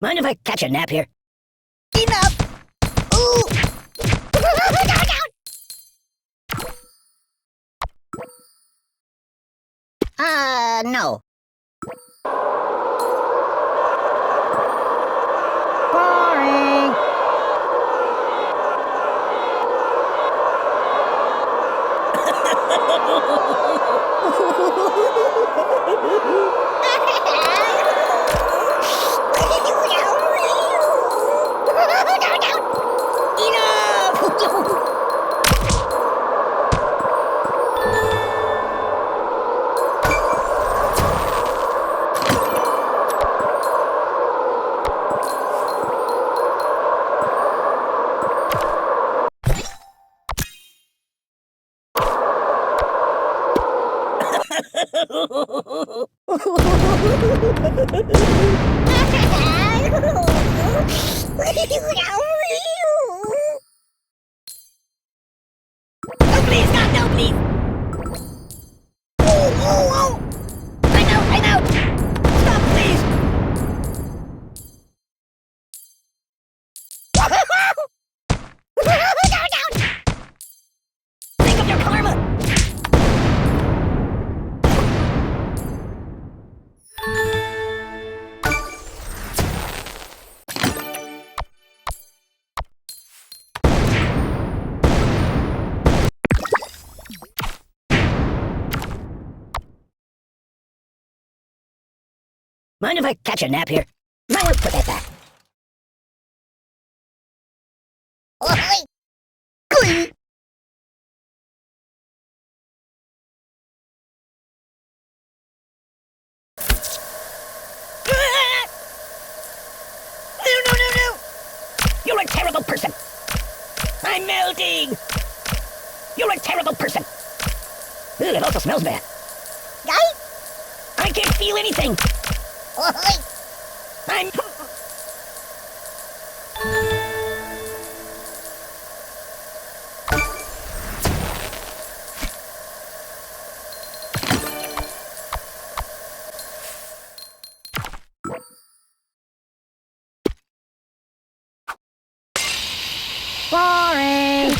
Mind if I catch a nap here? Enough! Ooh! No. Boring! No, please, God, no, please! Oh! I'm out! Stop, please! Think of your karma! Mind if I catch a nap here? Might want to put that back. Oi! Glee! No! You're a terrible person! I'm melting! You're a terrible person! Ugh, it also smells bad. Guy? I can't feel anything! Oi! I'm... Boring!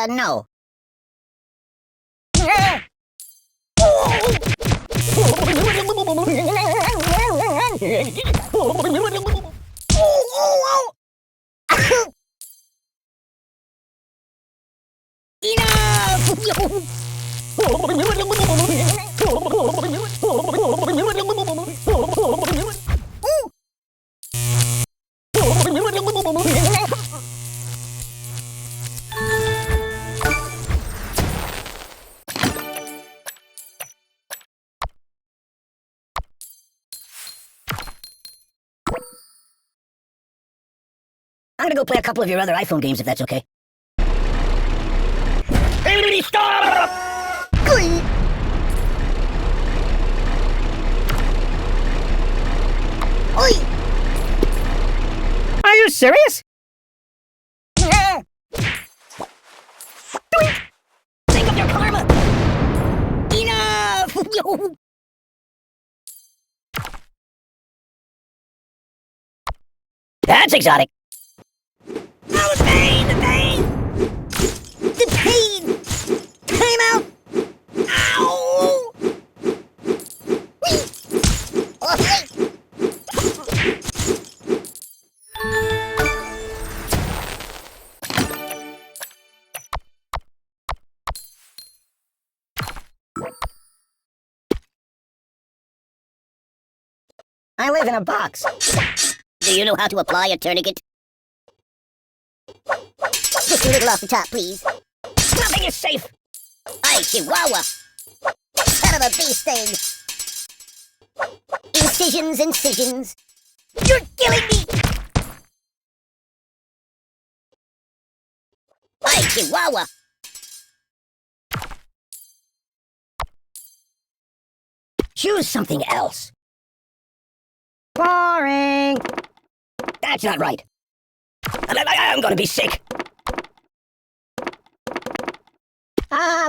No. I'm gonna go play a couple of your other iPhone games if that's okay. Hey, stop! Glee! Oi! Are you serious? Think of your karma! Enough! That's exotic. Oh, the pain! The pain! Time out! Ow! Whee! Oi! I live in a box. Do you know how to apply a tourniquet? Just a little off the top, please. Nothing is safe. Ay, Chihuahua! son of a bee sting! Incisions, incisions. You're killing me! Hey, Chihuahua! Choose something else. Boring! That's not right. I'm gonna be sick.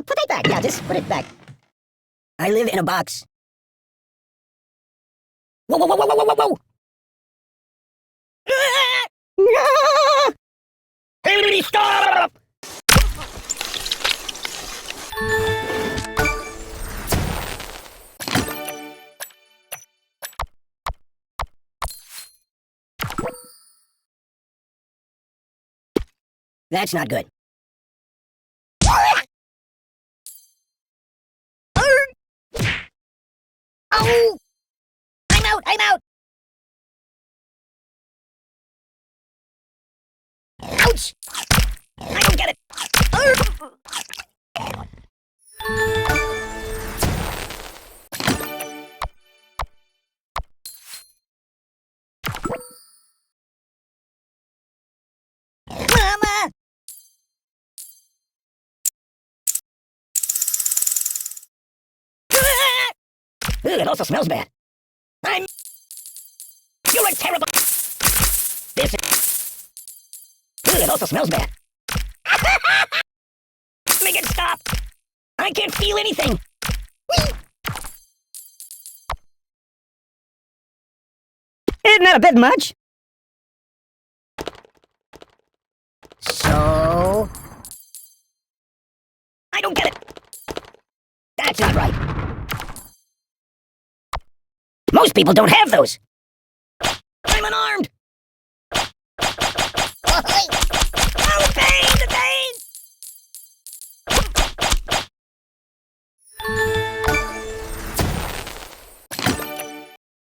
Put it back. Yeah, just put it back. I live in a box. Whoa, whoa, whoa, whoa, whoa, whoa, whoa! No! Hey, stop! That's not good. Oh! I'm out! I'm out! Ouch! I don't get it. Mama! Ugh, it also smells bad. You are terrible. This. Ugh, it also smells bad. Make it stop. I can't feel anything. Isn't that a bit much? So... I don't get it. That's not right. Most people don't have those. I'm unarmed. Ahoy!